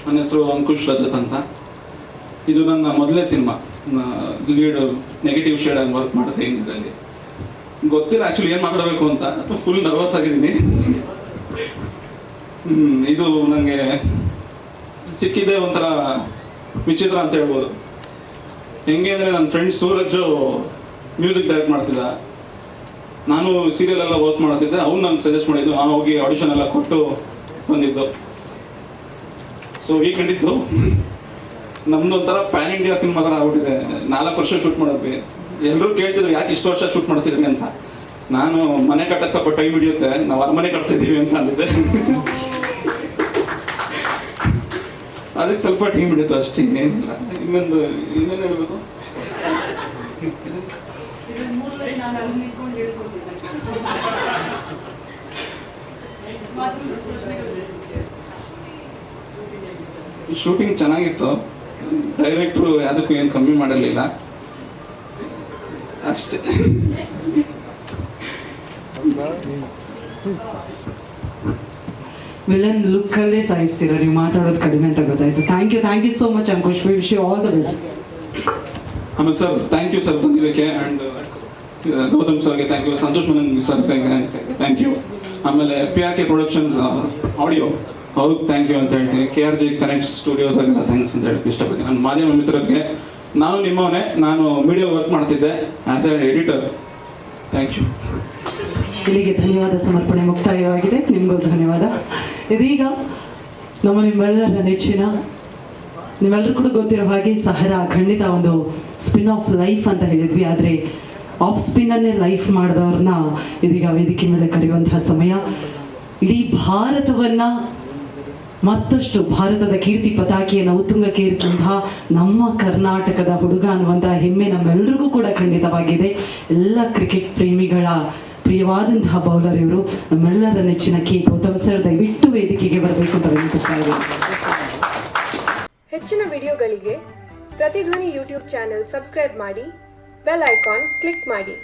ನನ್ನ ಹೆಸರು ಅಂಕುಶ್ ರಜತ್ ಅಂತ. ಇದು ನನ್ನ ಮೊದಲನೇ ಸಿನಿಮಾ. ಲೀಡ್ ನೆಗೆಟಿವ್ ಶೇಡ್ ಆಗಿ ವರ್ಕ್ ಮಾಡ್ತಾ ಇದ್ದೀನಿ ಇದರಲ್ಲಿ. ಗೊತ್ತಿಲ್ಲ ಆ್ಯಕ್ಚುಲಿ ಏನು ಮಾತಾಡಬೇಕು ಅಂತ, ಫುಲ್ ನರ್ವಸ್ ಆಗಿದ್ದೀನಿ. ಇದು ನನಗೆ ಸಿಕ್ಕಿದೆ ಒಂಥರ ವಿಚಿತ್ರ ಅಂತ ಹೇಳ್ಬೋದು. ಹೆಂಗೆ ಅಂದರೆ ನನ್ನ ಫ್ರೆಂಡ್ ಸೂರಜು ಮ್ಯೂಸಿಕ್ ಡೈರೆಕ್ಟ್ ಮಾಡ್ತಿದ್ದ, ನಾನು ಸೀರಿಯಲ್ ಎಲ್ಲ ವರ್ಕ್ ಮಾಡ್ತಿದ್ದೆ. ಅವ್ನು ನನಗೆ ಸಜೆಸ್ಟ್ ಮಾಡಿದ್ದು, ನಾನು ಹೋಗಿ ಆಡಿಷನ್ ಎಲ್ಲ ಕೊಟ್ಟು ಬಂದಿದ್ದು. ಸೊ ಈಗ ಕಂಡಿದ್ದು ನಮ್ದು ಒಂಥರ ಪ್ಯಾನ್ ಇಂಡಿಯಾ ಸಿನಿಮಾ ಥರ ಆಗ್ಬಿಟ್ಟಿದೆ. 4 ವರ್ಷ ಶೂಟ್ ಮಾಡಿದ್ವಿ. ಎಲ್ಲರೂ ಕೇಳ್ತಿದ್ರು ಯಾಕೆ ಇಷ್ಟು ವರ್ಷ ಶೂಟ್ ಮಾಡ್ತಿದ್ರಿ ಅಂತ. ನಾನು ಮನೆ ಕಟ್ಟಕ್ಕೆ ಸ್ವಲ್ಪ ಟೈಮ್ ಹಿಡಿಯುತ್ತೆ, ನಾವು ಅರಮನೆ ಕಟ್ತಿದ್ದೀವಿ ಅಂತ ಅಂದಿದ್ದೆ. ಅದಕ್ಕೆ ಸ್ವಲ್ಪ ಟೈಮ್ ಹಿಡಿಯುತ್ತೆ ಅಷ್ಟೇ, ಇನ್ನೇನಿಲ್ಲ. ಇನ್ನೊಂದು ಇನ್ನೇನು ಹೇಳ್ಬೇಕು, ಶೂಟಿಂಗ್ ಚೆನ್ನಾಗಿತ್ತು. ಡೈರೆಕ್ಟ್ರು ಯಾವುದಕ್ಕೂ ಏನು ಕಮ್ಮಿ ಮಾಡಿರಲಿಲ್ಲ ಅಷ್ಟೇ. ವಿಲನ್ ಲುಕ್ಕಲ್ಲೇ ಸಾಯಿಸ್ತೀರ ನೀವು, ಮಾತಾಡೋದು ಕಡಿಮೆ ಅಂತ ಗೊತ್ತಾಯ್ತು. Thank you so much Ankush. We wish you all the best. ಆಮೇಲೆ ಸರ್ ಥ್ಯಾಂಕ್ ಯು ಸರ್ ಬಂದಿದ್ದಕ್ಕೆ. ಆ್ಯಂಡ್ ಗೌತಮ್ ಸರ್ಗೆ thank you, Santosh Manan sir thank you. ಆಮೇಲೆ PRK ಪ್ರೊಡಕ್ಷನ್ಸ್ ಆಡಿಯೋ ಅವ್ರಿಗೆ ಥ್ಯಾಂಕ್ ಯು ಅಂತ ಹೇಳ್ತೀನಿ. KRJ ಕನೆಕ್ಟ್ ಸ್ಟುಡಿಯೋಸ್ ಆಗೆಲ್ಲ ಥ್ಯಾಂಕ್ಸ್ ಅಂತ ಹೇಳಕ್ಕೆ ಇಷ್ಟಪಡ್ತೀನಿ. ನನ್ನ ಮಾಧ್ಯಮ ಮಿತ್ರರಿಗೆ, ನಾನು ನಿಮ್ಮವನೇ, ನಾನು ಮೀಡಿಯಾ ವರ್ಕ್ ಮಾಡ್ತಿದ್ದೆ as a editor. Thank you. ಇಲ್ಲಿಗೆ ಧನ್ಯವಾದ ಸಮರ್ಪಣೆ ಮುಕ್ತಾಯವಾಗಿದೆ. ನಿಮಗೂ ಧನ್ಯವಾದ. ಇದೀಗ ನಿಮ್ಮೆಲ್ಲರ ನೆಚ್ಚಿನ, ನಿಮ್ಮೆಲ್ಲರೂ ಕೂಡ ಗೊತ್ತಿರೋ ಹಾಗೆ ಸಹರಾ ಖಂಡಿತ ಒಂದು ಸ್ಪಿನ್ ಆಫ್ ಲೈಫ್ ಅಂತ ಹೇಳಿದ್ವಿ. ಆದರೆ ಆಫ್ ಸ್ಪಿನ್ನನ್ನೇ ಲೈಫ್ ಮಾಡಿದವ್ರನ್ನ ಇದೀಗ ವೇದಿಕೆ ಮೇಲೆ ಕರೆಯುವಂತಹ ಸಮಯ. ಇಡೀ ಭಾರತವನ್ನು, ಮತ್ತಷ್ಟು ಭಾರತದ ಕೀರ್ತಿ ಪತಾಕೆಯನ್ನು ಉತ್ತುಂಗಕ್ಕೇರಿಸಿದಂತಹ ನಮ್ಮ ಕರ್ನಾಟಕದ ಹುಡುಗ ಅನ್ನುವಂತಹ ಹೆಮ್ಮೆ ನಮ್ಮೆಲ್ಲರಿಗೂ ಕೂಡ ಖಂಡಿತವಾಗಿದೆ. ಎಲ್ಲ ಕ್ರಿಕೆಟ್ ಪ್ರೇಮಿಗಳ ಪ್ರಿಯವಾದಂತಹ ಬೌಲರ್ ಇವರು. ನಮ್ಮೆಲ್ಲರ ನೆಚ್ಚಿನ ಗೌತಮ್ ಸರ್ ದಯವಿಟ್ಟು ವೇದಿಕೆಗೆ ಬರಬೇಕು ಅಂತ ವಿನಂತಿಸ್ತಾ ಇದ್ದೀನಿ. ಹೆಚ್ಚಿನ ವಿಡಿಯೋಗಳಿಗೆ ಪ್ರತಿಧ್ವನಿ ಯೂಟ್ಯೂಬ್ ಚಾನೆಲ್ ಸಬ್ಸ್ಕ್ರೈಬ್ ಮಾಡಿ, ಬೆಲ್ ಐಕಾನ್ ಕ್ಲಿಕ್ ಮಾಡಿ.